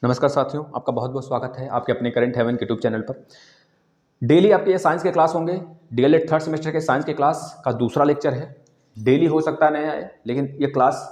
नमस्कार साथियों, आपका बहुत बहुत स्वागत है आपके अपने करंट हेवन के यूट्यूब चैनल पर। डेली आपके ये साइंस के क्लास होंगे। डीएलएड थर्ड सेमेस्टर के साइंस के क्लास का दूसरा लेक्चर है। डेली हो सकता है नया है, लेकिन ये क्लास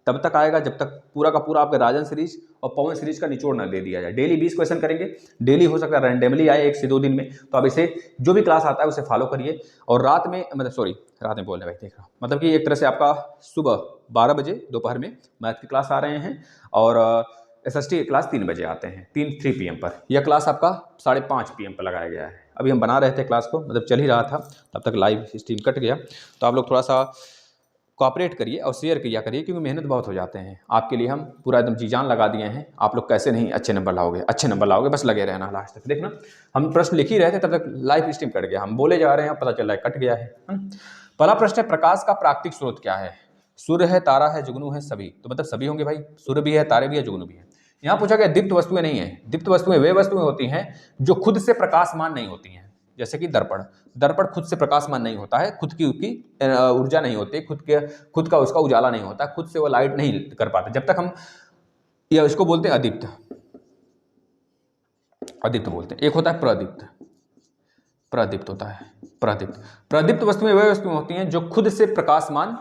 तब तक आएगा जब तक पूरा का पूरा आपके राजन सीरीज और पवन सीरीज का निचोड़ ना दे दिया जाए। डेली 20 क्वेश्चन करेंगे। डेली हो सकता है रैंडमली आए 1 से 2 दिन में, तो आप इसे जो भी क्लास आता है उसे फॉलो करिए। और रात में रात में बोल रहे भाई, देख रहा मतलब कि एक तरह से आपका सुबह 12 बजे दोपहर में मैथ की क्लास आ रहे हैं और एसएसटी की क्लास 3 बजे आते हैं, 3 पीएम पर। यह क्लास आपका 5:30 पीएम पर लगाया गया है। अभी हम बना रहे थे क्लास को, मतलब चल ही रहा था, तब तक लाइव स्ट्रीम कट गया। तो आप लोग थोड़ा सा कोऑपरेट करिए और शेयर किया करिए, क्योंकि मेहनत बहुत हो जाते हैं आपके लिए। हम पूरा एकदम जी जान लगा दिए हैं। आप लोग कैसे नहीं अच्छे नंबर लाओगे, बस लगे रहना लास्ट तक। देखना, हम प्रश्न लिख ही रहे थे तब तक लाइव स्ट्रीम कट गया। हम बोले जा रहे हैं, पता चल रहा है कट गया है। पहला प्रश्न है, प्रकाश का प्राकृतिक स्रोत क्या है? सूर्य है, तारा है, जुगनू है, सभी। तो मतलब सभी होंगे भाई, सूर्य भी है, तारे भी है, जुगनू भी है। यहाँ पूछा गया दीप्त वस्तुएं नहीं है। दीप्त वस्तुएं वे वस्तुएं होती हैं जो खुद से प्रकाशमान नहीं होती हैं। जैसे कि दर्पण। दर्पण खुद से प्रकाशमान नहीं होता है, खुद की उसकी ऊर्जा नहीं होती, खुद का उसका उजाला नहीं होता, खुद से वो लाइट नहीं कर पाते जब तक हम, या इसको बोलते हैं अदीप्त। अदीप्त बोलते हैं। एक होता है प्रदीप्त। प्रदीप्त होता है प्रदीप्त। प्रदीप्त वस्तुएं वे वस्तुएं होती हैं जो खुद से प्रकाशमान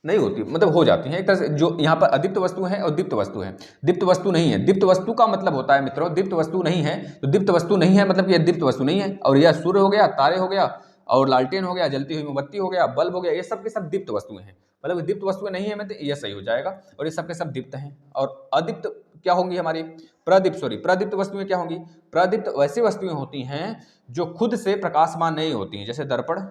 नहीं होती, मतलब हो जाती हैं एक तरह से। जो यहाँ पर अदीप्त वस्तु है और दीप्त वस्तु है। दीप्त वस्तु नहीं है। दीप्त वस्तु का मतलब होता है मित्रों, दीप्त वस्तु नहीं है तो दीप्त वस्तु नहीं है मतलब कि यह दीप्त वस्तु नहीं है। और यह सूर्य हो गया, तारे हो गया, और लालटेन हो गया, जलती हुई मोमबत्ती हो गया, बल्ब हो गया, ये सब के सब दीप्त वस्तुएं हैं। मतलब दीप्त वस्तुएं नहीं है मतलब यह सही हो जाएगा। और ये सब के सब दीप्त हैं। और अदीप्त क्या होंगी हमारी? प्रदीप्त वस्तुएं क्या होंगी? प्रदीप्त वैसी वस्तुएं होती हैं जो खुद से प्रकाशमान नहीं होती हैं। जैसे दर्पण,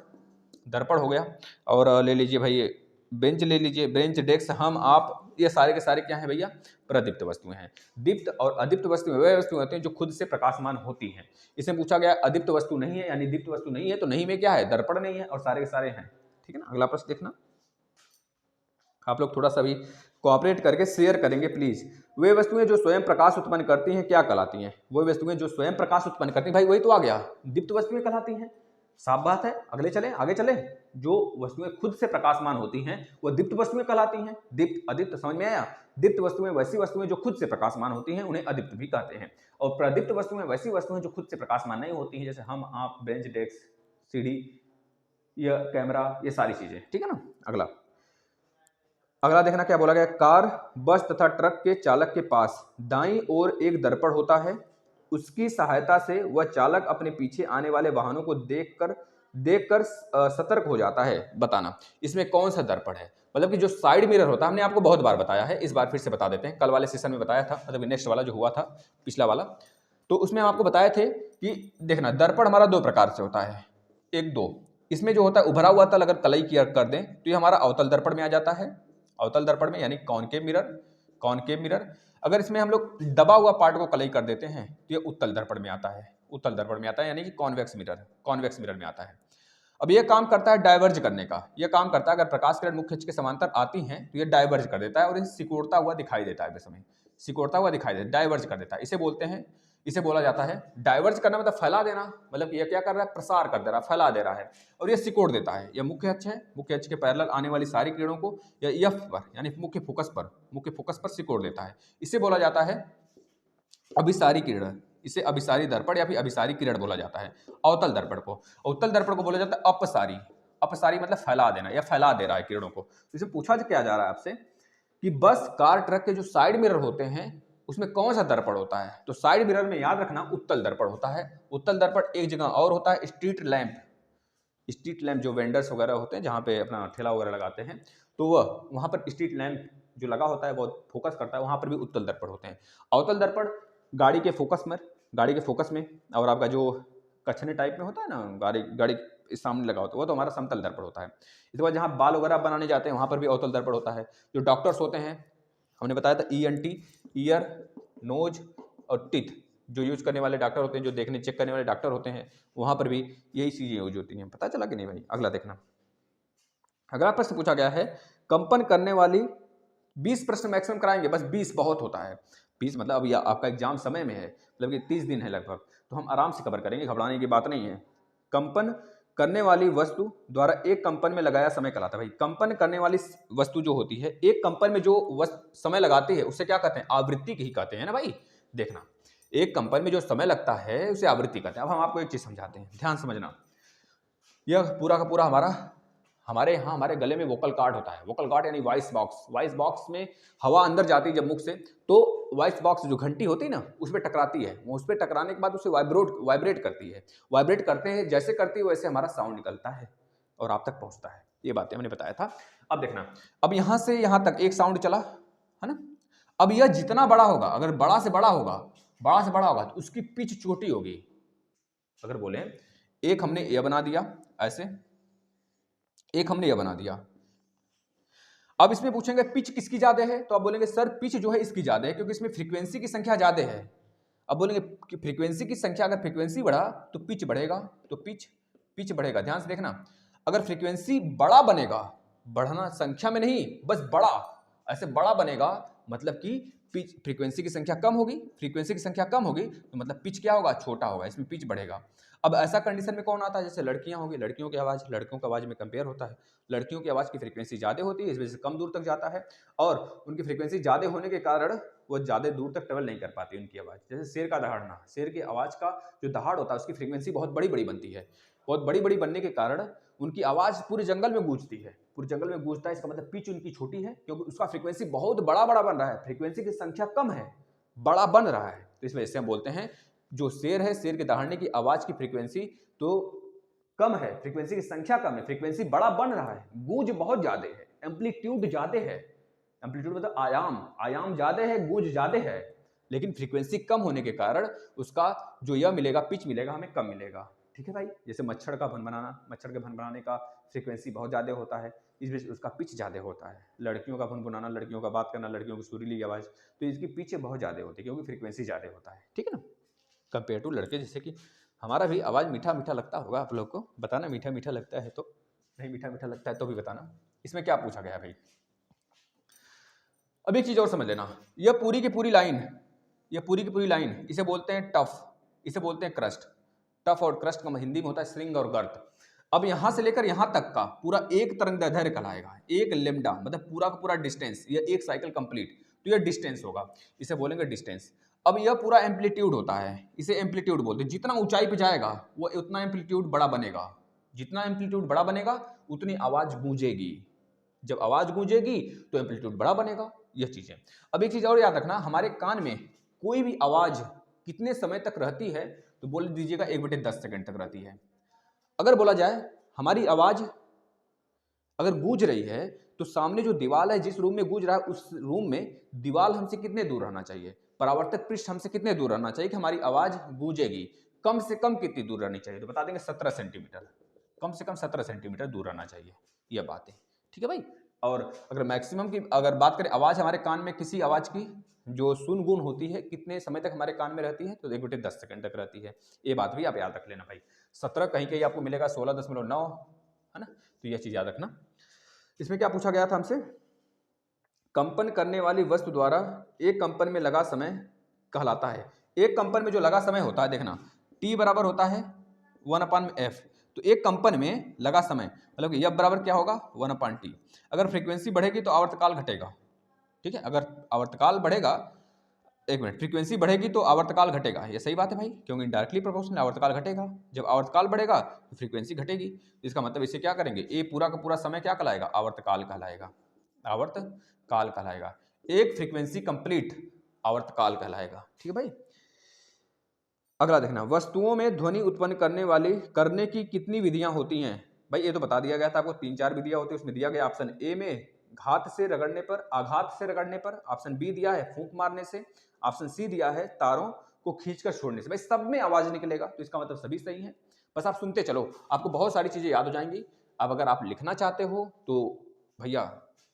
दर्पण हो गया। और ले लीजिए भाई बेंच, ले लीजिए बेंच, डेस्क, हम आप, ये सारे के सारे क्या हैं भैया? प्रदीप्त वस्तुएं हैं। दीप्त और अदीप्त वस्तुएं वे वस्तुएं होती हैं जो खुद से प्रकाशमान होती हैं। इसमें पूछा गया अदीप्त वस्तु नहीं है, यानी दीप्त वस्तु नहीं है, तो नहीं में क्या है? दर्पण नहीं है और सारे के सारे हैं। ठीक है ना। अगला प्रश्न देखना, आप लोग थोड़ा सा भी कोऑपरेट करके शेयर करेंगे प्लीज। वे वस्तुएं जो स्वयं प्रकाश उत्पन्न करती हैं क्या कहलाती हैं? वो वस्तुएं जो स्वयं प्रकाश उत्पन्न करती हैं, भाई वही तो आ गया, दीप्त वस्तुएं कहलाती हैं। साफ बात है। आगे चले। जो वस्तुएं खुद से प्रकाशमान होती हैं वो दीप्त वस्तुएं कहलाती हैं। दीप्त अदीप्त समझ में आया? दीप्त वस्तुएं वैसी वस्तुएं जो खुद से प्रकाशमान होती हैं, उन्हें अदीप्त भी कहते हैं। और प्रदीप्त वस्तुएं वैसी वस्तुएं जो खुद से प्रकाशमान नहीं होती हैं, जैसे हम आप, बेंच, डेस्क, सीढ़ी, या कैमरा, ये सारी चीजें। ठीक है ना। अगला देखना क्या बोला गया। कार, बस तथा ट्रक के चालक के पास दाईं ओर एक दर्पण होता है। उसकी सहायता से वह चालक अपने पीछे आने वाले वाहनों को देखकर सतर्क हो जाता है। बताना इसमें कौन सा दर्पण है? मतलब कि जो साइड मिरर होता है, हमने आपको बहुत बार बताया है, इस बार फिर से बता देते हैं। कल वाले सेशन में बताया था, मतलब नेक्स्ट वाला जो हुआ था, पिछला वाला, तो उसमें हम आपको बताए थे कि देखना दर्पण हमारा 2 प्रकार से होता है। एक दो, इसमें जो होता है उभरा हुआ तल अगर कलई किया कर दें तो ये हमारा अवतल दर्पण में आ जाता है। अवतल दर्पण में यानी कॉनकेव मिरर। अगर इसमें हम लोग दबा हुआ पार्ट को कलई कर देते हैं तो ये उत्तल दर्पण में आता है। उत्तल दर्पण में आता है यानी कि कॉन्वेक्स मिरर में आता है। अब ये काम करता है डाइवर्ज करने का। ये काम करता है, अगर प्रकाश किरण मुख्य अक्ष के समांतर आती हैं तो ये डाइवर्ज कर देता है और इसे सिकुड़ता हुआ दिखाई देता है। डाइवर्ज कर देता है। इसे बोला जाता है डाइवर्ज करना, मतलब फैला देना। मतलब ये क्या कर रहा है? प्रसार कर दे रहा है, फैला दे रहा है। और ये सिकोड़ देता है। यह मुख्य अक्ष है, मुख्य अक्ष के पैरेलल आने वाली सारी किरणों को या एफ पर यानी मुख्य फोकस पर सिकोड़ देता है। इसे बोला जाता है अभिसारी किरण। इसे अभिसारी दर्पण या फिर अभिसारी किरण बोला जाता है। अवतल दर्पण को बोला जाता है अपसारी मतलब फैला देना या फैला दे रहा है किरणों को। तो इसे पूछा क्या जा रहा है आपसे कि बस, कार, ट्रक के जो साइड मिरर होते हैं उसमें कौन सा दर्पण होता है? तो साइड मिरर में याद रखना उत्तल दर्पण होता है। उत्तल दर्पण एक जगह और होता है, स्ट्रीट लैंप जो वेंडर्स वगैरह होते हैं, जहाँ पे अपना ठेला वगैरह लगाते हैं, तो वहां पर स्ट्रीट लैंप जो लगा होता है वो फोकस करता है, वहां पर भी उत्तल दर्पण होते हैं। अवतल दर्पण गाड़ी के फोकस में और आपका जो कछने टाइप में होता है ना, गाड़ी सामने लगा होता है, वो तो हमारा समतल दर्पण होता है। इसके बाद जहाँ बाल वगैरह बनाने जाते हैं वहां पर भी अवतल दर्पण होता है। जो डॉक्टर्स होते हैं, हमने बताया था ENT, ईयर, नोज और टीथ जो यूज करने वाले डॉक्टर होते हैं, जो देखने चेक करने वाले डॉक्टर होते हैं, वहां पर भी यही चीजें यूज होती हैं। पता चला कि नहीं भाई? अगला देखना। अगला प्रश्न पूछा गया है कंपन करने वाली 20 प्रश्न मैक्सिमम कराएंगे, बस 20 बहुत होता है। 20 मतलब अभी आपका एग्जाम समय में है, मतलब कि 30 दिन है लगभग, तो हम आराम से कवर करेंगे, घबराने की बात नहीं है। कंपन करने वाली वस्तु द्वारा एक कंपन में लगाया समय कहलाता है। भाई कंपन करने वाली वस्तु जो होती है, एक कंपन में जो समय लगाती है उसे क्या कहते हैं? आवृत्ति ही कहते हैं ना भाई। देखना, एक कंपन में जो समय लगता है उसे आवृत्ति कहते हैं। अब हम आपको एक चीज समझाते हैं, ध्यान समझना। यह पूरा का पूरा हमारे यहाँ हमारे गले में वोकल कॉर्ड होता है। वोकल कॉर्ड यानी वॉइस बॉक्स। वॉइस बॉक्स में हवा अंदर जाती है जब मुख से, तो वॉइस बॉक्स जो घंटी होती है ना, उस पर टकराती है। वो उस पर टकराने के बाद उसे वाइब्रेट करती है। वाइब्रेट करते हैं, जैसे करती है वैसे हमारा साउंड निकलता है और आप तक पहुंचता है। ये बातें मैंने बताया था। अब देखना, अब यहां से यहां तक एक साउंड चला है ना। अब यह जितना बड़ा होगा, अगर बड़ा से बड़ा होगा तो उसकी पिच छोटी होगी। अगर बोले एक हमने ए बना दिया ऐसे, एक हमने यह बना दिया। अब इसमें पूछेंगे पिच किसकी ज्यादा है, तो आप बोलेंगे सर पिच जो है इसकी ज्यादा है, क्योंकि इसमें फ्रीक्वेंसी की संख्या ज्यादा है। अब बोलेंगे कि फ्रीक्वेंसी की संख्या, अगर फ्रीक्वेंसी बढ़ा तो पिच बढ़ेगा, तो पिच बढ़ेगा। ध्यान से देखना, अगर फ्रीक्वेंसी बड़ा बनेगा, बढ़ना संख्या में नहीं, बस बड़ा, ऐसे बड़ा बनेगा, मतलब कि पिच, फ्रीक्वेंसी की संख्या कम होगी। फ्रीक्वेंसी की संख्या कम होगी तो मतलब पिच क्या होगा? छोटा होगा, इसमें पिच बढ़ेगा। अब ऐसा कंडीशन में कौन आता है? जैसे लड़कियां होंगी, लड़कियों की आवाज में कंपेयर होता है। लड़कियों की आवाज की फ्रीक्वेंसी ज्यादा होती है, इस वजह से कम दूर तक जाता है, और उनकी फ्रीक्वेंसी ज्यादा होने के कारण वो ज्यादा दूर तक ट्रेवल नहीं कर पाती उनकी आवाज। जैसे शेर का दहाड़ना, शेर की आवाज का जो दहाड़ होता है उसकी फ्रीक्वेंसी बहुत बड़ी बड़ी बनती है। बहुत बड़ी बड़ी बनने के कारण उनकी आवाज पूरे जंगल में गूंजती है, पूरे जंगल में गूंजता है। इसका मतलब पिच उनकी छोटी है, क्योंकि उसका फ्रीक्वेंसी बहुत बड़ा बड़ा बन रहा है, फ्रीक्वेंसी की संख्या कम है, बड़ा बन रहा है। तो इस वजह से हम बोलते हैं जो शेर है, शेर के दहाड़ने की आवाज की फ्रीक्वेंसी तो कम है, फ्रीक्वेंसी की संख्या कम है, फ्रीक्वेंसी बड़ा बन रहा है, गूंज बहुत ज्यादा है, एम्पलीट्यूड ज्यादा है। एम्पलीट्यूड मतलब आयाम ज्यादा है, गूंज ज्यादा है, लेकिन फ्रीक्वेंसी कम होने के कारण उसका जो यह मिलेगा, पिच मिलेगा, हमें कम मिलेगा। ठीक है भाई। जैसे मच्छर का भन बनाना, मच्छर के भन बनाने का फ्रीक्वेंसी बहुत ज्यादा होता है, इस वजह से उसका पिच ज्यादा होता है। लड़कियों का भन बनाना, लड़कियों का बात करना, लड़कियों की सुरीली आवाज, तो इसकी पिच बहुत ज्यादा होती है, क्योंकि फ्रीक्वेंसी ज्यादा होता है। ठीक है ना, कंपेयर टू लड़के। जैसे कि हमारा भी आवाज मीठा मीठा लगता होगा, आप लोग को बताना मीठा मीठा लगता है, तो नहीं मीठा मीठा लगता है तो भी बताना। इसमें क्या पूछा गया भाई? अब एक चीज और समझ लेना, यह पूरी की पूरी लाइन, इसे बोलते हैं टफ, इसे बोलते हैं क्रस्ट। टफ और क्रस्ट का हिंदी में होता है श्रृंग और गर्त। अब यहां से लेकर यहां तक का पूरा एक तरंगदैर्ध्य कहलाएगा, एक लेमडा, मतलब पूरा का पूरा डिस्टेंस, यह एक साइकिल कंप्लीट, तो यह डिस्टेंस होगा, इसे बोलेंगे डिस्टेंस। अब यह पूरा एम्पलीट्यूड होता है, इसे एम्पलीट्यूड बोलते हैं। जितना ऊंचाई पे जाएगा वो उतना एम्पलीट्यूड बड़ा बनेगा, जितना एम्पलीट्यूड बड़ा बनेगा उतनी आवाज गूंजेगी। जब आवाज गूंजेगी तो एम्पलीट्यूड बड़ा बनेगा, यह चीज है। अब एक चीज और याद रखना, हमारे कान में कोई भी आवाज कितने समय तक रहती है, तो बोल दीजिएगा 1/10 सेकंड तक रहती है। अगर बोला जाए हमारी आवाज अगर गूंज रही है, तो सामने जो दीवार है, जिस रूम में गूंज रहा है, उस रूम में दीवार हमसे कितने दूर रहना चाहिए, परावर्तक पृष्ठ हमसे कितने दूर रहना चाहिए कि हमारी आवाज गूंजेगी? कम से कम कितनी दूर रहनी चाहिए? तो बता देंगे 17 सेंटीमीटर, कम से कम 17 सेंटीमीटर दूर रहना चाहिए, यह बात है। ठीक है भाई। और अगर मैक्सिमम की अगर बात करें, आवाज हमारे कान में किसी आवाज की जो सुन गुण होती है कितने समय तक हमारे कान में रहती है, तो 1/10 सेकंड तक रहती है। ये बात भी आप याद रख लेना भाई। 17 कहीं कहीं आपको मिलेगा 16.9, है ना, तो यह चीज याद रखना। इसमें क्या पूछा गया था हमसे? कंपन करने वाली वस्तु द्वारा एक कंपन में लगा समय कहलाता है। एक कंपन में जो लगा समय होता है, देखना T बराबर होता है 1/f। तो एक कंपन में लगा समय मतलब कि F बराबर क्या होगा? 1/T। अगर फ्रीक्वेंसी बढ़ेगी तो आवर्तकाल घटेगा। ठीक है, अगर आवर्तकाल बढ़ेगा, एक मिनट, फ्रीक्वेंसी बढ़ेगी तो आवर्तकाल घटेगा, ये सही बात है भाई, क्योंकि डायरेक्टली प्रोपोर्शनल आवर्तकाल घटेगा। जब आवर्तकाल बढ़ेगा तो फ्रीक्वेंसी घटेगी। इसका मतलब इसे क्या करेंगे? ए पूरा का पूरा समय क्या कहलाएगा? आवर्तकाल कहलाएगा, आवर्तकाल कहलाएगा। एक फ्रीक्वेंसी कंप्लीट आवर्तकाल कहलाएगा। ठीक है भाई। अगला देखना, वस्तुओं में ध्वनि उत्पन्न करने की कितनी विधियां होती हैं? भाई ये तो बता दिया गया था आपको, 3-4 विधियां होती है। उसमें दिया गया ऑप्शन ए में घात से रगड़ने पर, आघात से रगड़ने पर, ऑप्शन बी दिया है फूंक मारने से, ऑप्शन सी दिया है तारों को खींचकर छोड़ने से। भाई सब में आवाज निकलेगा, तो इसका मतलब सभी सही है। बस आप सुनते चलो, आपको बहुत सारी चीजें याद हो जाएंगी। अब अगर आप लिखना चाहते हो तो भैया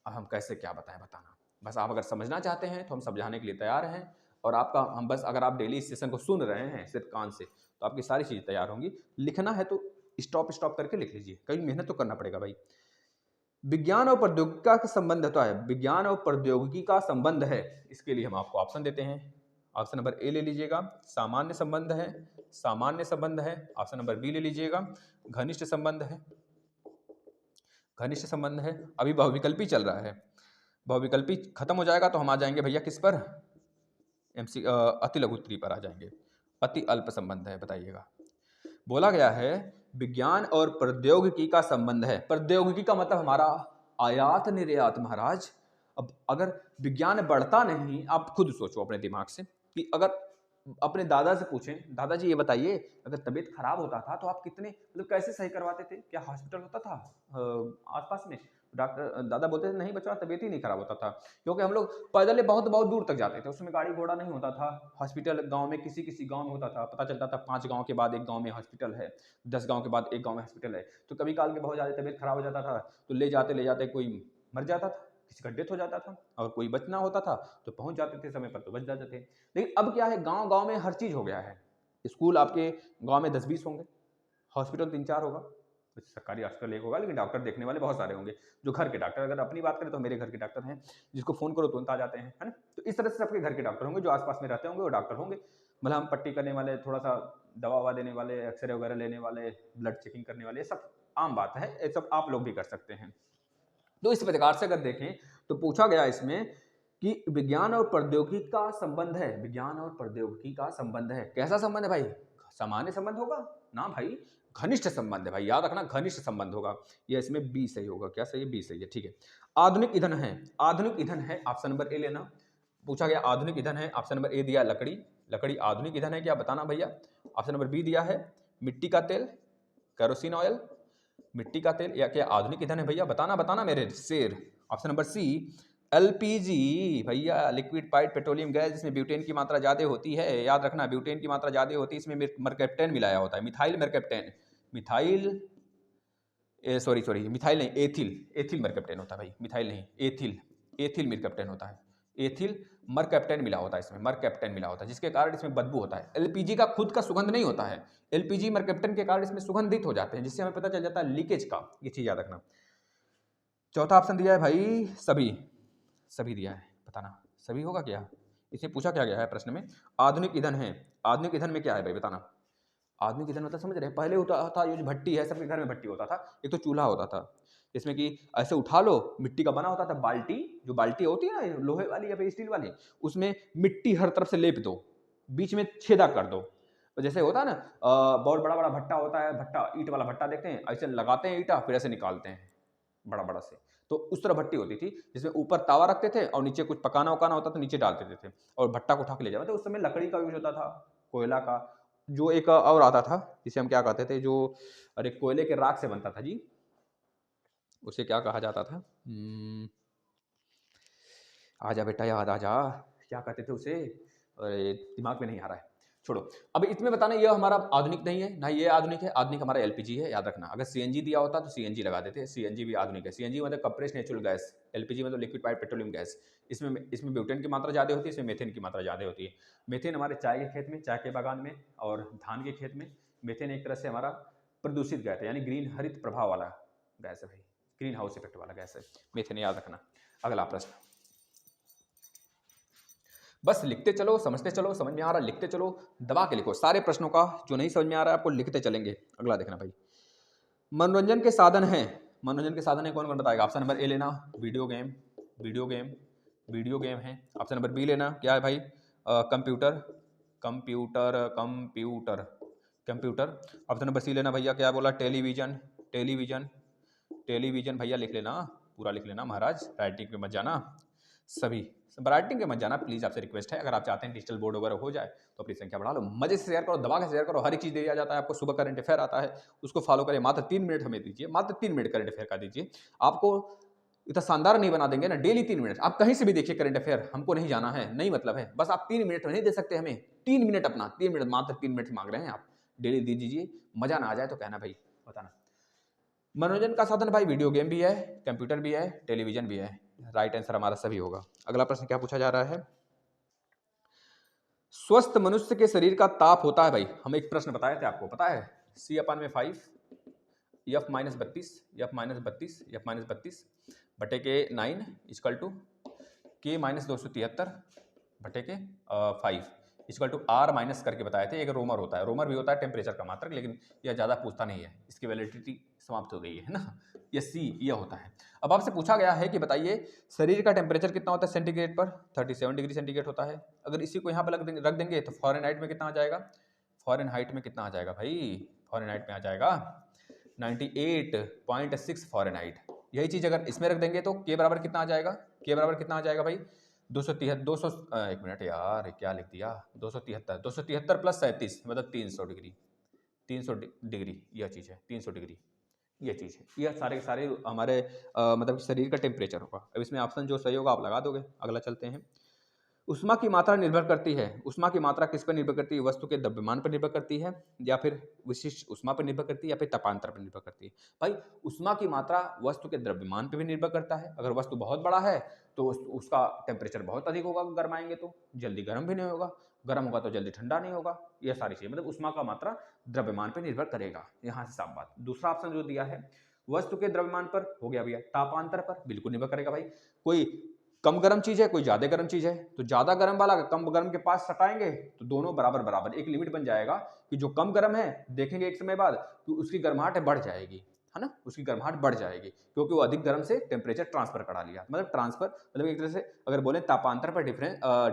हम कैसे क्या बताएं, बताना। बस आप अगर समझना चाहते हैं तो हम समझाने के लिए तैयार हैं। और आपका हम बस अगर आप डेली इस सेशन को सुन रहे हैं सिर्फ कान से, तो आपकी सारी चीजें तैयार होंगी। लिखना है तो स्टॉप करके लिख लीजिए, कहीं मेहनत तो करना पड़ेगा भाई। विज्ञान और प्रौद्योगिकी का संबंध होता है, विज्ञान और प्रौद्योगिकी का संबंध है, इसके लिए हम आपको ऑप्शन देते हैं। ऑप्शन नंबर ए ले लीजिएगा, सामान्य संबंध है, सामान्य संबंध है। ऑप्शन नंबर बी ले लीजिएगा, घनिष्ठ संबंध है, घनिष्ठ संबंध है। अभी बहुविकल्पी चल रहा है, बहुविकल्पी खत्म हो जाएगा तो हम आ जाएंगे भैया किस पर, अति लघु उत्तरी पर आ जाएंगे। अति अल्प संबंध है, बताइएगा। बोला गया है विज्ञान और प्रौद्योगिकी का संबंध है। प्रौद्योगिकी का मतलब हमारा आयात निर्यात महाराज। अब अगर विज्ञान बढ़ता नहीं, आप खुद सोचो अपने दिमाग से कि अगर अपने दादा से पूछें, दादाजी ये बताइए अगर तबीयत खराब होता था तो आप कितने मतलब कैसे सही करवाते थे, क्या हॉस्पिटल होता था आसपास में? डॉक्टर दादा बोलते थे नहीं बच्चा तबीयत ही नहीं खराब होता था, क्योंकि हम लोग पैदल बहुत बहुत दूर तक जाते थे, उसमें गाड़ी घोड़ा नहीं होता था। हॉस्पिटल गांव में किसी किसी गांव में होता था, पता चलता था 5 गांव के बाद एक गांव में हॉस्पिटल है, 10 गांव के बाद एक गांव में हॉस्पिटल है। तो कभी काल के बहुत ज़्यादा तबीयत खराब हो जाता था तो ले जाते कोई मर जाता था, किसी का डेथ हो जाता था, और कोई बचना होता था तो पहुंच जाते थे समय पर तो बच जाते थे। लेकिन अब क्या है, गांव गांव में हर चीज़ हो गया है। स्कूल आपके गांव में 10-20 होंगे, हॉस्पिटल 3-4 होगा, सरकारी हॉस्पिटल एक होगा, लेकिन डॉक्टर देखने वाले बहुत सारे होंगे। जो घर के डॉक्टर, अगर अपनी बात करें तो मेरे घर के डॉक्टर हैं, जिसको फ़ोन करो तुरंत आ जाते हैं, है ना? तो इस तरह से सबके घर के डॉक्टर होंगे, जो आसपास में रहते होंगे वो डॉक्टर होंगे। मलहम पट्टी करने वाले, थोड़ा सा दवा ववा देने वाले, एक्सरे वगैरह लेने वाले, ब्लड चेकिंग करने वाले, ये सब आम बात है, ये सब आप लोग भी कर सकते हैं। तो इस प्रकार से अगर देखें तो पूछा गया इसमें कि विज्ञान और प्रौद्योगिकी का संबंध है, विज्ञान और प्रौद्योगिकी का संबंध है। कैसा संबंध है भाई? सामान्य संबंध होगा ना भाई, घनिष्ठ संबंध है भाई, याद रखना घनिष्ठ संबंध होगा। ये इसमें बी सही होगा, क्या सही है? बी सही है, ठीक है। आधुनिक ईंधन है, आधुनिक ईंधन है, ऑप्शन नंबर ए लेना। पूछा गया आधुनिक ईंधन है, ऑप्शन नंबर ए दिया लकड़ी, लकड़ी आधुनिक ईंधन है क्या, बताना भैया। ऑप्शन नंबर बी दिया है मिट्टी का तेल, केरोसिन ऑयल, मिट्टी का तेल, या क्या आधुनिक ईंधन है भैया, बताना बताना मेरे शेर। ऑप्शन नंबर सी एलपीजी भैया, लिक्विड पाइड पेट्रोलियम गैस, जिसमें ब्यूटेन की मात्रा ज़्यादा होती है, याद रखना ब्यूटेन की मात्रा ज़्यादा होती है, इसमें मरकैप्टेन मिलाया होता है, मिथाइल मरकैप्टेन, मिथाइल सॉरी मिथाइल नहीं, एथिल, एथिल मरकैप्टेन होता है भाई, मिथाइल नहीं, एथिल, एथिल मरकैप्टेन होता है, एथिल मरकैप्टेन मिला होता है इसमें, मरकैप्टेन मिला होता है, जिसके कारण इसमें बदबू होता है। एलपीजी का खुद का सुगंध नहीं होता है, एलपीजी मरकैप्टेन के कारण इसमें सुगंधित हो जाते हैं, जिससे हमें पता चल जाता है लीकेज का, ये चीज़ याद रखना। चौथा ऑप्शन दिया है भाई सभी, सभी दिया है, बताना सभी होगा क्या, इसे पूछा क्या गया है प्रश्न में। आधुनिक ईंधन है, आधुनिक ईंधन में क्या है भाई, बताना। आधुनिक ईंधन मतलब समझ रहे हैं, पहले होता था ये जो भट्टी है, सबके घर में भट्टी होता था, एक तो चूल्हा होता था जिसमें कि ऐसे उठा लो, मिट्टी का बना होता था, बाल्टी, जो बाल्टी होती है ना लोहे वाली या फिर स्टील वाली, उसमें मिट्टी हर तरफ से लेप दो, बीच में छेदा कर दो, तो जैसे होता है ना बहुत बड़ा बड़ा भट्टा होता है, भट्टा ईंट वाला भट्टा देखते हैं, ऐसे लगाते हैं ईंटा, फिर ऐसे निकालते हैं बड़ा बड़ा से, तो उस तरह भट्टी होती थी, जिसमें ऊपर तावा रखते थे और नीचे कुछ पकाना वकाना होता तो नीचे डाल देते थे, और भट्टा को उठा के ले जाते। उस समय लकड़ी का यूज होता था, कोयला का, जो एक और आता था जिसे हम क्या कहते थे, जो अरे कोयले के राख से बनता था जी, उसे क्या कहा जाता था, आजा बेटा याद आजा, क्या कहते थे उसे, अरे दिमाग में नहीं आ रहा है, छोड़ो। अब इसमें बताना ये हमारा आधुनिक नहीं है ना, ये आधुनिक है, आधुनिक हमारा एलपीजी है, याद रखना। अगर सीएनजी दिया होता तो सीएनजी लगा देते, सीएनजी भी आधुनिक है। सीएनजी मतलब कंप्रेस्ड नेचुरल गैस, एलपीजी मतलब लिक्विड पाइड पेट्रोलियम गैस। इसमें ब्यूटेन की मात्रा ज़्यादा होती है, इसमें मेथेन की मात्रा ज़्यादा होती है। मेथेन हमारे चाय के खेत में, चाय के बागान में और धान के खेत में मेथेन एक तरह से हमारा प्रदूषित गैस है, यानी ग्रीन हरित प्रभाव वाला गैस है भाई, ग्रीन हाउस इफेक्ट वाला गैस है मेथेन, याद रखना। अगला प्रश्न, बस लिखते चलो, समझते चलो, समझ में आ रहा लिखते चलो, दबा के लिखो सारे प्रश्नों का, जो नहीं समझ में आ रहा है आपको लिखते चलेंगे। अगला देखना भाई, मनोरंजन के साधन हैं, मनोरंजन के साधन है, कौन कौन बताएगा। ऑप्शन नंबर ए लेना video game, video game, video game है। ऑप्शन नंबर बी लेना क्या है भाई, computer, computer, computer, computer. Option number C लेना भैया क्या बोला, टेलीविजन, टेलीविजन, टेलीविजन भैया लिख लेना, पूरा लिख लेना महाराज, राइटिंग पे मत जाना, सभी राइटिंग के मत जाना प्लीज, आपसे रिक्वेस्ट है। अगर आप चाहते हैं डिजिटल बोर्ड वगैरह हो जाए तो अपनी संख्या बढ़ा लो, मजे से शेयर करो, दबा के शेयर करो, हर एक चीज दिया जाता है आपको। सुबह करंट अफेयर आता है, उसको फॉलो करें, मात्र 3 मिनट हमें दीजिए, मात्र 3 मिनट करंट अफेयर का दीजिए। आपको इतना शानदार नहीं बना देंगे ना, डेली 3 मिनट आप कहीं से भी देखिए करंट अफेयर, हमको नहीं जाना है, नहीं मतलब है, बस आप 3 मिनट नहीं दे सकते हमें, 3 मिनट अपना, 3 मिनट, मात्र 3 मिनट मांग रहे हैं आप, डेली दे दीजिए। मजा ना आ जाए तो कहना भाई, बताना। मनोरंजन का साधन भाई वीडियो गेम भी है, कंप्यूटर भी है, टेलीविजन भी है, राइट आंसर हमारा सभी होगा। अगला प्रश्न क्या पूछा जा रहा है, स्वस्थ मनुष्य के शरीर का ताप होता है भाई, हम एक प्रश्न बताए थे आपको, पता है, C/5 F-32, F-32, F-32 बटे के 9 इक्वल टू K-273 बटे के 5, इक्वल टू आर माइनस करके बताए थे। एक रोमर होता है, रोमर भी होता है टेम्परेचर का मात्रक, लेकिन यह ज़्यादा पूछता नहीं है, इसकी वैलिडिटी समाप्त हो गई है ना। ये सी ये होता है। अब आपसे पूछा गया है कि बताइए शरीर का टेम्परेचर कितना होता है सेंटीग्रेड पर, 37 डिग्री सेंटीग्रेड होता है। अगर इसी को यहाँ पर रख देंगे तो फ़ारेनहाइट में कितना आ जाएगा, फ़ारेनहाइट में कितना आ जाएगा भाई, फ़ारेनहाइट में आ जाएगा 98.6 फ़ारेनहाइट। यही चीज़ अगर इसमें रख देंगे तो के बराबर कितना आ जाएगा, के बराबर कितना आ जाएगा भाई 273 एक मिनट यार क्या लिख दिया, 273 प्लस 37 मतलब 300 डिग्री, 300 डिग्री यह चीज़ है, 300 डिग्री ये चीज़ है। यह सारे के सारे हमारे मतलब शरीर का टेम्परेचर होगा। अब इसमें ऑप्शन जो सही होगा आप लगा दोगे। अगला चलते हैं। ऊष्मा की मात्रा निर्भर करती है, ऊष्मा की मात्रा किस पर निर्भर करती है, वस्तु के द्रव्यमान पर निर्भर करती है या फिर विशिष्ट ऊष्मा पर निर्भर करती है या फिर तापांतर पर निर्भर करती है। भाई ऊष्मा की मात्रा वस्तु के द्रव्यमान पर भी निर्भर करता है। अगर वस्तु बहुत बड़ा है तो उसका टेम्परेचर बहुत अधिक होगा, गर्माएंगे तो जल्दी गर्म भी नहीं होगा, गर्म होगा तो जल्दी ठंडा नहीं होगा। यह सारी चीजें मतलब ऊष्मा का मात्रा द्रव्यमान पर निर्भर करेगा, यहाँ से साफ बात। दूसरा ऑप्शन जो दिया है वस्तु के द्रव्यमान पर हो गया भैया, तापांतर पर बिल्कुल निर्भर करेगा भाई। कोई कम गर्म चीज है कोई ज्यादा गर्म चीज है, तो ज्यादा गर्म वाला कम गर्म के पास सटाएंगे तो दोनों बराबर बराबर, एक लिमिट बन जाएगा कि जो कम गर्म है देखेंगे एक समय बाद कि उसकी गर्माहट बढ़ जाएगी, है ना, उसकी गर्माहट बढ़ जाएगी क्योंकि वो अधिक गर्म से टेम्परेचर ट्रांसफर करा लिया। मतलब ट्रांसफर मतलब एक तरह से अगर बोले तापांतर पर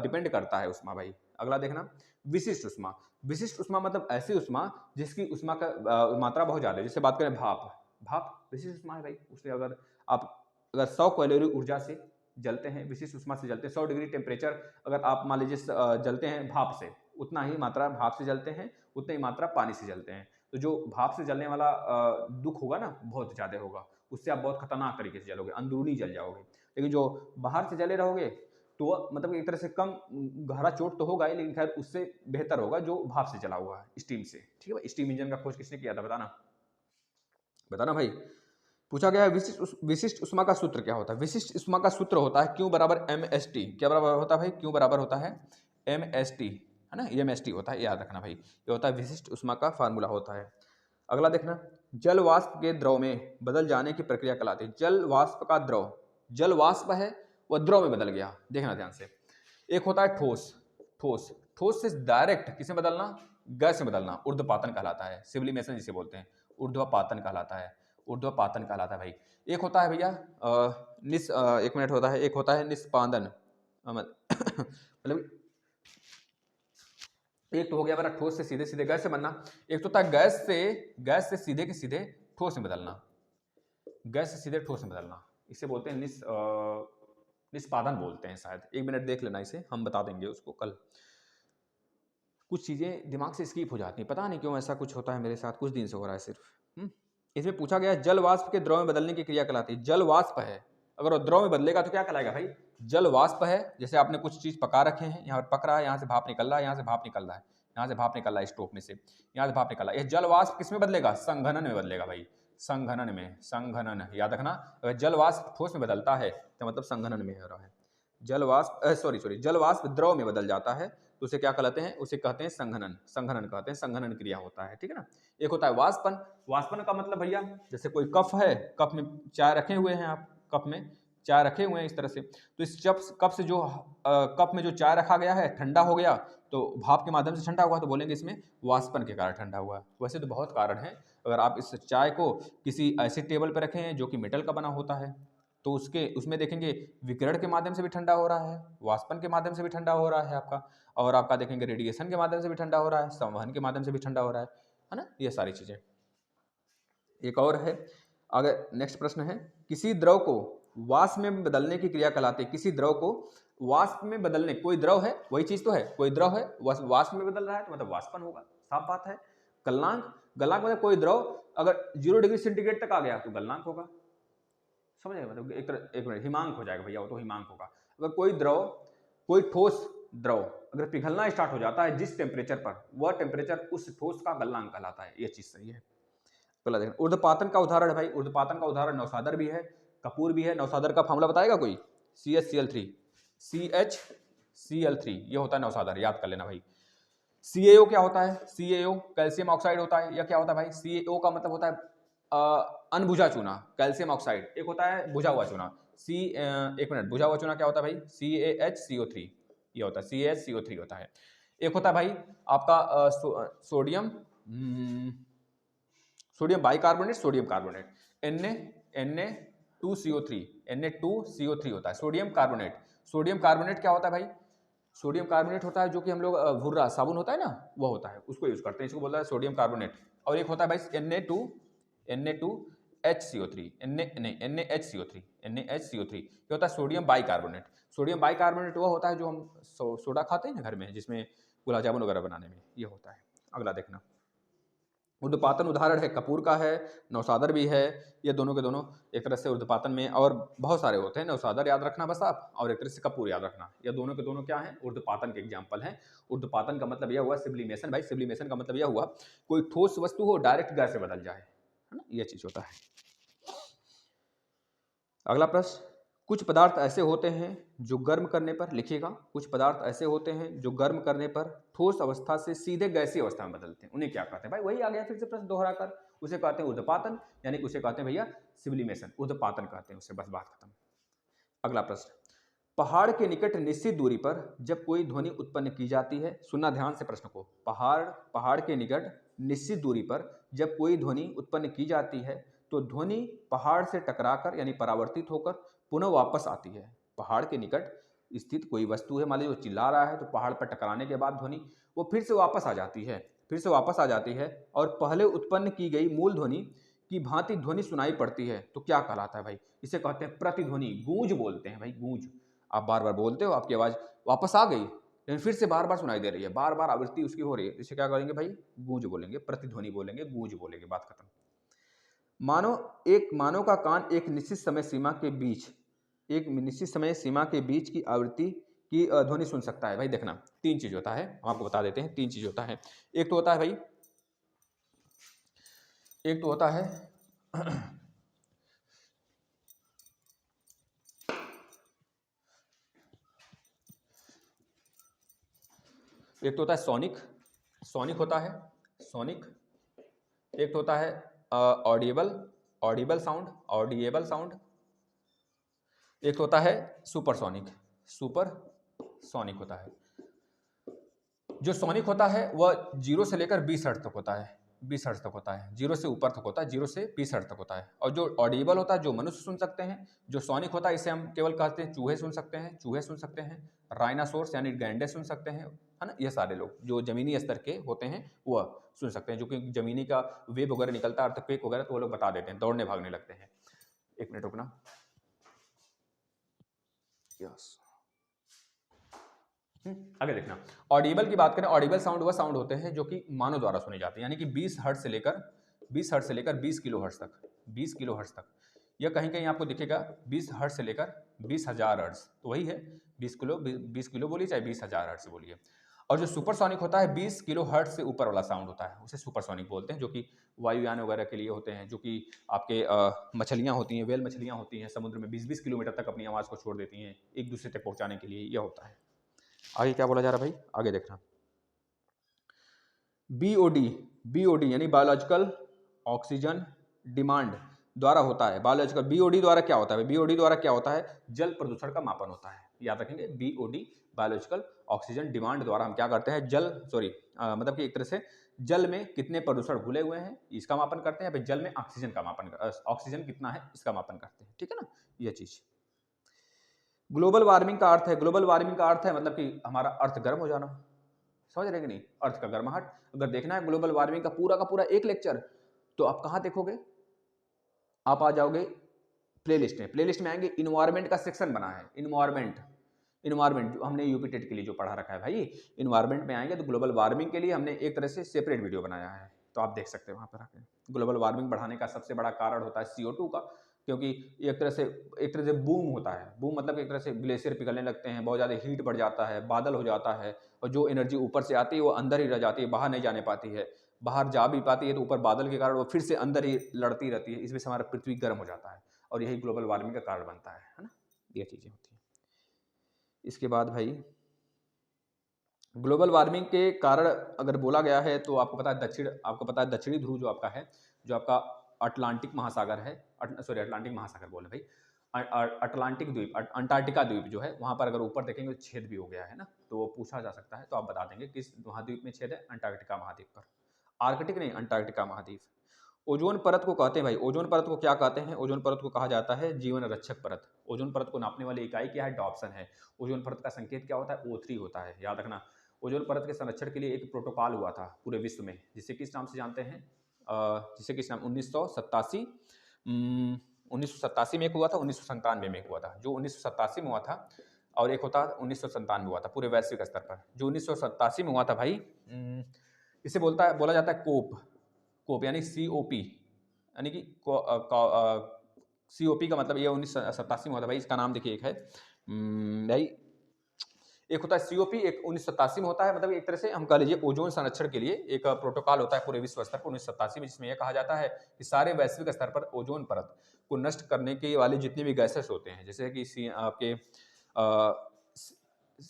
डिपेंड करता है उष्मा भाई। अगला देखना विशिष्ट उष्मा। विशिष्ट उष्मा मतलब ऐसी उष्मा जिसकी उष्मा का मात्रा बहुत ज्यादा है। जैसे बात करें भाप, भाप विशिष्ट उष्मा है भाई। उससे अगर आप अगर 100 कैलोरी ऊर्जा से जलते हैं, विशिष्ट उष्मा से जलते हैं, 100 डिग्री टेम्परेचर अगर आप मान लीजिए जलते हैं भाप से, उतना ही मात्रा भाप से जलते हैं, उतनी ही मात्रा पानी से जलते हैं। तो जो भाप से जलने वाला दुख होगा ना बहुत ज़्यादा होगा, उससे आप बहुत खतरनाक तरीके से जलोगे, अंदरूनी जल जाओगे। लेकिन जो बाहर से जले रहोगे तो मतलब एक तरह से कम गहरा चोट तो होगा ही, लेकिन खैर उससे बेहतर होगा जो भाप से जला हुआ है, स्टीम से। ठीक है भाई, स्टीम इंजन का खोज किसने किया था बताना, बताना भाई। पूछा गया है विशिष्ट उष्मा का सूत्र क्या होता है। विशिष्ट उष्मा का सूत्र होता है Q बराबर एम एस टी। क्या बराबर होता है भाई, Q बराबर होता है एम एस टी, है ना, एम एस टी होता है, याद रखना भाई। ये होता है विशिष्ट उष्मा का फार्मूला होता है। अगला देखना, जल वाष्प के द्रव में बदल जाने की प्रक्रिया कहलाती है। जल वाष्प का द्रव, जल वाष्प है वह द्रव में बदल गया, देखना ध्यान से। एक होता है ठोस, ठोस ठोस से डायरेक्ट किसमें बदलना, गैस में बदलना, ऊर्ध्वपातन कहलाता है, सिविलिमेशन जिसे बोलते हैं, ऊर्ध्वपातन कहलाता है, ऊर्ध्वपातन कहलाता है भाई। एक होता है भैया एक मिनट होता है, एक होता है निष्पादन मतलब एक तो हो गया मेरा ठोस से सीधे सीधे गैस से बनना, एक तो होता है गैस से सीधे के सीधे ठोस में बदलना, गैस से सीधे ठोस में बदलना, इसे बोलते हैं निष्पादन बोलते हैं शायद। एक मिनट देख लेना इसे, हम बता देंगे उसको कल। कुछ चीजें दिमाग से स्किप हो जाती हैं, पता नहीं क्यों ऐसा कुछ होता है मेरे साथ, कुछ दिन से हो रहा है सिर्फ। इसमें पूछा गया जल वाष्प के द्रव में बदलने की क्रिया कहलाती है। जल वाष्प है, अगर वो द्रव में बदलेगा तो क्या कहलाएगा भाई, जल वाष्प है। जैसे आपने कुछ चीज पका रखे हैं, यहाँ पर पक रहा है, यहाँ से भाप निकल रहा है, यहाँ से भाप निकल रहा है, यहाँ से भाप निकल रहा है स्टोव में से, यहाँ से भाप निकल रहा है। ये जल वाष्प किस में बदलेगा, संघनन में बदलेगा भाई, संघनन में, संघनन याद रखना। अगर जल वाष्प ठोस में बदलता है तो मतलब संघनन में हो रहा है। जल वाष्प सॉरी जल वाष्प द्रव में बदल जाता है तो उसे क्या कहते हैं, उसे कहते हैं संघनन, संघनन कहते हैं, संघनन क्रिया होता है। ठीक है ना। एक होता है वाष्पन, वाष्पन का मतलब भैया जैसे कोई कप है, कप में चाय रखे हुए हैं आप, कप में चाय रखे हुए हैं इस तरह से, तो इस कप से जो कप में जो चाय रखा गया है ठंडा हो गया तो भाप के माध्यम से ठंडा हुआ, तो बोलेंगे इसमें वाष्पन के कारण ठंडा हुआ। वैसे तो बहुत कारण है, अगर आप इस चाय को किसी ऐसे टेबल पर रखे हैं जो कि मेटल का बना होता है तो उसमें देखेंगे विकिरण के माध्यम से भी ठंडा हो रहा है, वाष्पन के माध्यम से भी ठंडा हो रहा है आपका, और आपका देखेंगे रेडिएशन के माध्यम से भी ठंडा हो रहा है, संवहन के माध्यम से भी ठंडा हो रहा है ना, ये सारी चीजें। एक और है, अगर नेक्स्ट प्रश्न है, किसी द्रव को वाष्प में बदलने की क्रिया कहलाती है। किसी द्रव को वाष्प में बदलने, कोई द्रव है, वही चीज तो है, कोई द्रव है वाष्प में बदल रहा है तो मतलब वाष्पन होगा, साफ बात है। गलनांक, गलनांक मतलब कोई द्रव अगर 0 डिग्री सेंटीग्रेड तक आ गया तो गलनांक होगा, समझ गए, मतलब एक मिनट हिमांक हो जाएगा भैया, वो तो हिमांक होगा। अगर कोई द्रव, कोई ठोस द्रव अगर पिघलना स्टार्ट हो जाता है जिस टेम्परेचर पर, वह टेम्परेचर उस ठोस का गलनांक कहलाता है। ये चीज सही है। पहला देखना, ऊर्ध्वपातन का उदाहरण है भाई, ऊर्ध्वपातन का उदाहरण नौसादर भी है, कपूर भी है। नौसादर का फार्मूला बताएगा कोई, CHCl3, CHCl3 ये होता है नौसादर, याद कर लेना भाई। CaO क्या होता है, CaO कैल्शियम ऑक्साइड होता है। यह क्या होता है भाई, CaO का मतलब होता है अनबुझा चूना, कैल्शियम ऑक्साइड। एक होता है बुझा हुआ चूना, एक मिनट, बुझा हुआ चूना क्या होता है भाई, CaHCO3 ये होता है, CaHCO3 होता है। एक होता है भाई आपका sodium sodium bicarbonate, sodium carbonate, Na2CO3, Na2CO3 होता है सोडियम कार्बोनेट। सोडियम कार्बोनेट क्या होता है भाई? सोडियम कार्बोनेट होता है जो कि हम लोग भुर्रा साबुन होता है ना, वो होता है, उसको यूज करते हैं, इसको बोलता है सोडियम कार्बोनेट। और एक होता है भाई Na2HCO3, NaHCO3 ये होता है सोडियम बाइकार्बोनेट। सोडियम बाइकार्बोनेट वो होता है जो हम सोडा खाते हैं ना घर में, जिसमें गुलाब जामुन वगैरह बनाने में, ये होता है। अगला देखना, ऊर्ध्वपातन उदाहरण है कपूर का है, नौसादर भी है, ये दोनों के दोनों एक तरह से ऊर्ध्वपातन में, और बहुत सारे होते हैं, नौसादर याद रखना बस आप, और एक तरह से कपूर याद रखना, ये दोनों के दोनों क्या हैं? ऊर्ध्वपातन के एग्जाम्पल हैं। ऊर्ध्वपातन का मतलब यह हुआ सिब्लिमेशन, भाई सिब्लिमेशन का मतलब यह हुआ कोई ठोस वस्तु हो डायरेक्ट गैस में बदल जाए, है ना, यह चीज होता है। अगला प्रश्न, कुछ पदार्थ ऐसे होते हैं जो गर्म करने पर, लिखिएगा, कुछ पदार्थ ऐसे होते हैं जो गर्म करने पर ठोस अवस्था से सीधे गैसीय अवस्था में बदलते हैं, उन्हें क्या कहते हैं? भाई वही आ गया फिर से प्रश्न दोहराकर, उसे कहते हैं ऊर्ध्वपातन, यानी कि उसे कहते हैं भैया सिब्लिमेशन, ऊर्ध्वपातन कहते हैं उसे, बस बात खत्म। अगला प्रश्न, पहाड़ के निकट निश्चित दूरी पर जब कोई ध्वनि उत्पन्न की जाती है, सुनना ध्यान से प्रश्न को, पहाड़ के निकट निश्चित दूरी पर जब कोई ध्वनि उत्पन्न की जाती है तो ध्वनि पहाड़ से टकराकर यानी परावर्तित होकर पुनः वापस आती है। पहाड़ के निकट स्थित कोई वस्तु है, मान लीजिए वो चिल्ला रहा है, तो पहाड़ पर टकराने के बाद ध्वनि वो फिर से वापस आ जाती है, और पहले उत्पन्न की गई मूल ध्वनि की भांति ध्वनि सुनाई पड़ती है, तो क्या कहलाता है भाई? इसे कहते हैं प्रतिध्वनि, गूंज बोलते हैं भाई, गूंज। आप बार बार बोलते हो, आपकी आवाज वापस आ गई लेकिन फिर से बार बार सुनाई दे रही है, बार बार आवृत्ति उसकी हो रही है, इसे क्या करेंगे भाई? गूंज बोलेंगे, प्रतिध्वनि बोलेंगे, गूंज बोलेंगे, बात खत्म। मानव का कान एक निश्चित समय सीमा के बीच की आवृत्ति की ध्वनि सुन सकता है। भाई देखना, तीन चीज होता है, हम आपको बता देते हैं, तीन चीज होता है। एक तो होता है भाई, एक तो होता है सोनिक, होता है सोनिक। एक तो होता है ऑडिबल साउंड। एक होता है सुपरसोनिक होता है। जो सोनिक होता है वह 0 से लेकर 20 हर्ट्ज तक होता है, 20 हर्ट्ज तक होता है, 0 से ऊपर तक होता है, 0 से 20 हर्ट्ज तक होता है। और जो ऑडिबल होता है जो मनुष्य सुन सकते हैं, जो सोनिक होता है इसे हम केवल कहते हैं चूहे सुन सकते हैं, राइनासोर्स यानी गैंडे सुन सकते हैं, है ना, ये सारे लोग जो जमीनी स्तर के होते हैं वह सुन सकते हैं, जो कि जमीनी का वेव वगैरह निकलता है, अर्थक्वेक वगैरह, तो वो लोग बता देते हैं, दौड़ने भागने लगते हैं। एक मिनट रुकना, यस। आगे देखना, ऑडिबल की बात करें, ऑडिबल साउंड वह साउंड होते हैं जो कि मानव द्वारा सुने जाते हैं, यानी कि 20 हर्ट्ज से लेकर 20 किलो हर्ट्ज तक, 20 किलो हर्ट्ज तक। यह कहीं कहीं आपको दिखेगा 20 हर्ट्ज से लेकर 20,000 हर्ट्ज, तो वही है 20 किलो बोलिए चाहे 20,000 हर्ट्ज बोलिए। और जो सुपरसोनिक होता है 20 किलो हर्ट्ज से ऊपर वाला साउंड होता है, उसे सुपरसोनिक बोलते हैं, जो कि वायुयान वगैरह के लिए होते हैं, जो कि आपके मछलियां होती हैं, वेल मछलियां होती हैं समुद्र में 20-20 किलोमीटर तक अपनी आवाज़ को छोड़ देती हैं एक दूसरे तक पहुंचाने के लिए, यह होता है। आगे क्या बोला जा रहा है भाई, आगे देखना, बीओडी यानी बायोलॉजिकल ऑक्सीजन डिमांड द्वारा होता है। बायोलॉजिकल बीओडी द्वारा क्या होता है? बीओडी द्वारा क्या होता है? जल प्रदूषण का मापन होता है, याद रखेंगे, बीओडी बायोलॉजिकल ऑक्सीजन डिमांड द्वारा हम क्या करते हैं? मतलब कि एक तरह से जल में कितने प्रदूषण घुले हुए हैं इसका मापन करते हैं, फिर जल में ऑक्सीजन का मापन, ऑक्सीजन कितना है इसका मापन करते हैं, ठीक है ना, यह चीज। ग्लोबल वार्मिंग का अर्थ है मतलब कि हमारा अर्थ गर्म हो जाना, समझ रहे कि नहीं, अर्थ का गर्माहट। अगर देखना है ग्लोबल वार्मिंग का पूरा एक लेक्चर, तो आप कहां देखोगे? आप आ जाओगे प्लेलिस्ट में आएंगे, इन्वायरमेंट का सेक्शन बना है, इन्वायरमेंट जो हमने यूपी टेट के लिए जो पढ़ा रखा है भाई, इन्वायरमेंट में आएंगे तो ग्लोबल वार्मिंग के लिए हमने एक तरह से सेपरेट वीडियो बनाया है, तो आप देख सकते हैं वहां पर आके। ग्लोबल वार्मिंग बढ़ाने का सबसे बड़ा कारण होता है CO2 का, क्योंकि एक तरह से बूम होता है, बूम मतलब एक तरह से ग्लेशियर पिघलने लगते हैं, बहुत ज़्यादा हीट बढ़ जाता है, बादल हो जाता है, और जो एनर्जी ऊपर से आती है वो अंदर ही रह जाती है, बाहर नहीं जाने पाती है, बाहर जा भी पाती है तो ऊपर बादल के कारण वो फिर से अंदर ही लड़ती रहती है, इस वजह से हमारा पृथ्वी गर्म हो जाता है, और यही ग्लोबल वार्मिंग का कारण बनता है ना, ये चीज़ें होती हैं। इसके बाद भाई ग्लोबल वार्मिंग के कारण अगर बोला गया है तो आपको पता है दक्षिणी ध्रुव जो आपका अटलांटिक महासागर है, अटलांटिक महासागर बोले भाई, अटलांटिक द्वीप, अंटार्कटिका द्वीप जो है वहाँ पर अगर ऊपर देखेंगे तो छेद भी हो गया है ना, तो वो पूछा जा सकता है, तो आप बता देंगे किस महाद्वीप में छेद है, अंटार्कटिका महाद्वीप पर। आर्कटिक नहीं, अंटार्कटिका महाद्वीप। ओजोन परत को कहते हैं भाई, ओजोन परत को क्या कहते हैं? ओजोन परत को कहा जाता है जीवन रक्षक परत। ओजोन परत को नापने वाली इकाई क्या है? डॉप्सन है। ओजोन परत का संकेत क्या होता है? O3 होता है, याद रखना। ओजोन परत के संरक्षण के लिए एक प्रोटोकॉल हुआ था पूरे विश्व में, जिसे किस नाम से जानते हैं? जिसे किस नाम? 1987 1987 में एक हुआ था, 1997 में एक हुआ था। जो 1987 में हुआ था और एक होता 1997 में हुआ था पूरे वैश्विक स्तर पर। जो 1987 में हुआ था भाई, इसे बोला जाता है कोप। कोप यानी COP, यानी कि COP का मतलब ये 1987 में हुआ था भाई। इसका नाम देखिए, एक है भाई, एक होता है COP, एक 1987 में होता है। मतलब एक तरह से हम कह लीजिए ओजोन संरक्षण के लिए एक प्रोटोकॉल होता है पूरे विश्व स्तर पर 1987 में, जिसमें यह कहा जाता है कि सारे वैश्विक स्तर पर ओजोन परत को नष्ट करने के वाले जितने भी गैसेस होते हैं, जैसे कि आपके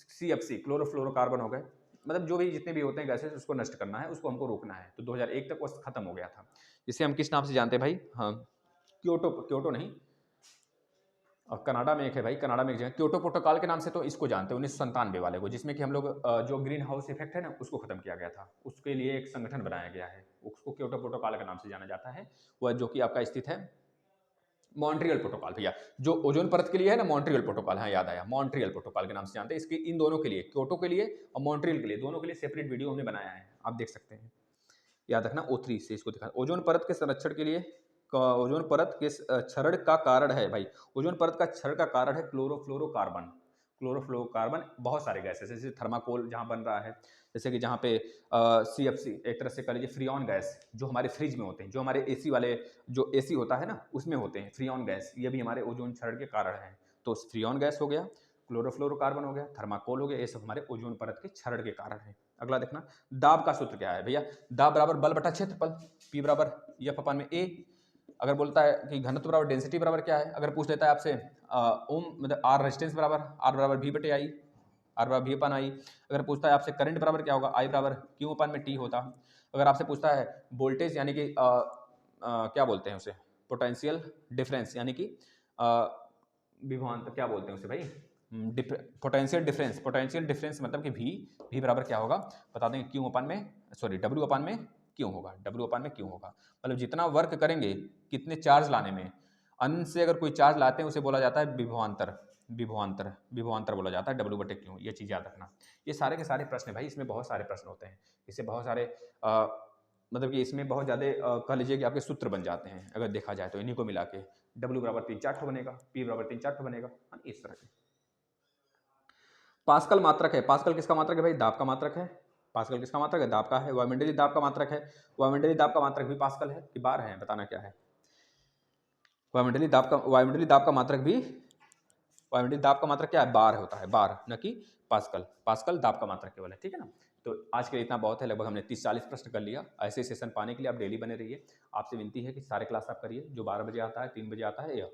CFC, क्लोरोफ्लोरोकार्बन हो गए, मतलब जो भी जितने भी होते हैं गैसेस, उसको नष्ट करना है, उसको हमको रोकना है। तो 2001 तक वो खत्म हो गया था। जिसे हम किस नाम से जानते हैं भाई? हाँ, क्योटो नहीं, कनाडा में एक है भाई, कनाडा में एक जगह क्योटो प्रोटोकॉल के नाम से तो इसको जानते हैं, 1997 वाले को, जिसमें कि हम लोग जो ग्रीन हाउस इफेक्ट है ना, उसको खत्म किया गया था। उसके लिए एक संगठन बनाया गया है, उसको क्योटो प्रोटोकॉल के नाम से जाना जाता है। वह जो कि आपका स्थित है मॉन्ट्रियल प्रोटोकॉल भैया, जो ओजोन परत के लिए है ना, मॉन्ट्रियल प्रोटोकॉल। हाँ, याद आया, मॉन्ट्रियल प्रोटोकॉल के नाम से जानते हैं। इसके इन दोनों के लिए, क्योटो के लिए और मॉन्ट्रियल के लिए, दोनों के लिए सेपरेट वीडियो हमने बनाया है, आप देख सकते हैं। याद रखना, O3 से इसको दिखा। ओजोन परत के संरक्षण के लिए ओजोन परत के क्षरण का कारण है भाई, ओजोन परत का क्षरण का कारण है क्लोरोफ्लोरोकार्बन। क्लोरोफ्लोरोकार्बन बहुत सारे गैसेस, जैसे थर्माकोल जहाँ बन रहा है, जैसे कि जहाँ पे CFC, एक तरह से कह लीजिए फ्रीऑन गैस, जो हमारे फ्रिज में होते हैं, जो हमारे AC वाले, जो AC होता है ना, उसमें होते हैं फ्रीऑन गैस, ये भी हमारे ओजोन क्षरण के कारण है। तो फ्रीऑन गैस हो गया, क्लोरोफ्लोरोकार्बन हो गया, थर्माकोल हो गया, ये सब हमारे ओजोन परत के क्षरण के कारण है। अगला देखना, दाब का सूत्र क्या है भैया? दाब बराबर बल बटा क्षेत्रफल, P बराबर F/A। अगर बोलता है कि घनत्व बराबर डेंसिटी बराबर क्या है, अगर पूछ लेता है आपसे ओम मतलब R रेजिस्टेंस बराबर R बराबर V/I, R बराबर V/I। अगर पूछता है आपसे करंट बराबर क्या होगा, I बराबर Q/T होता। अगर आपसे पूछता है वोल्टेज यानी कि क्या बोलते हैं उसे, पोटेंशियल डिफरेंस, यानी कि विभवांतर, क्या बोलते हैं उसे भाई? पोटेंशियल डिफरेंस मतलब कि V बराबर क्या होगा बता देंगे, W/Q होगा, W/Q होगा। मतलब जितना वर्क करेंगे, कितने चार्ज लाने में, अन से अगर कोई चार्ज लाते हैं उसे बोला जाता है विभवांतर बोला जाता है, W/Q। ये चीज़ याद रखना। ये सारे के सारे प्रश्न भाई, इसमें बहुत सारे प्रश्न होते हैं, इससे बहुत सारे मतलब कि इसमें बहुत ज़्यादा कह लीजिए कि आपके सूत्र बन जाते हैं, अगर देखा जाए तो इन्हीं को मिला के W बराबर 3-4 ठो बनेगा, P बराबर 3-4 ठो बनेगा, इस तरह के। पास्कल मात्रक है, पास्कल किसका मात्रक है भाई? दाब का मात्रक है। पास्कल किसका मात्रक है? दाब का है। वायुमंडलीय दाब का मात्रक है, वायुमंडलीय दाब का मात्रक भी पास्कल है कि बार है, बताना क्या है? वायुमंडलीय दाब का मात्रक भी, वायुमंडलीय दाब का मात्रक क्या है? बार होता है, बार, न कि पास्कल। पास्कल दाब का मात्रक केवल है, ठीक है ना। तो आज के लिए इतना बहुत है, लगभग हमने 30-40 प्रश्न कर लिया। ऐसे सेशन पाने के लिए आप डेली बने रहिए। आपसे विनती है कि सारे क्लास आप करिए, जो 12 बजे आता है, 3 बजे आता है या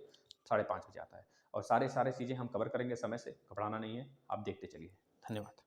5:30 बजे आता है, और सारे चीज़ें हम कवर करेंगे समय से, घबराना नहीं है, आप देखते चलिए। धन्यवाद।